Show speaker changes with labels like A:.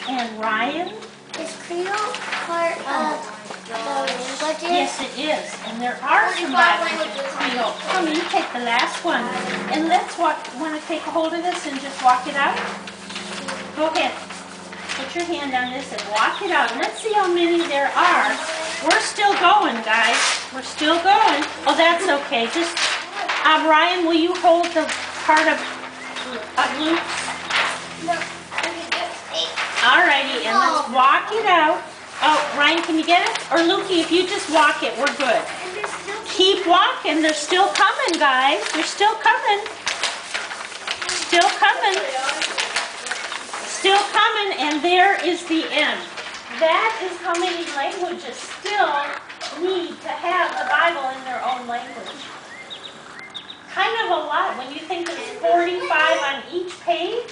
A: And Ryan?
B: Is Creole part of the languages?
A: Yes, it is. And there are some languages in Creole. Come, you take the last one. And let's want to take a hold of this and just walk it out? Go ahead. Put your hand on this and walk it out. Let's see how many there are. We're still going, guys. We're still going. Oh, that's okay. Just, Ryan, will you hold the part of Luke's?
B: No.
A: Alrighty, and let's walk it out. Oh, Ryan, can you get it? Or Lukey, if you just walk it, we're good. Keep walking. They're still coming, guys. They're still coming. Still coming. Still coming, and there is the end. That is how many languages still need to have the Bible in their own language. Kind of a lot when you think there's 45 on each page.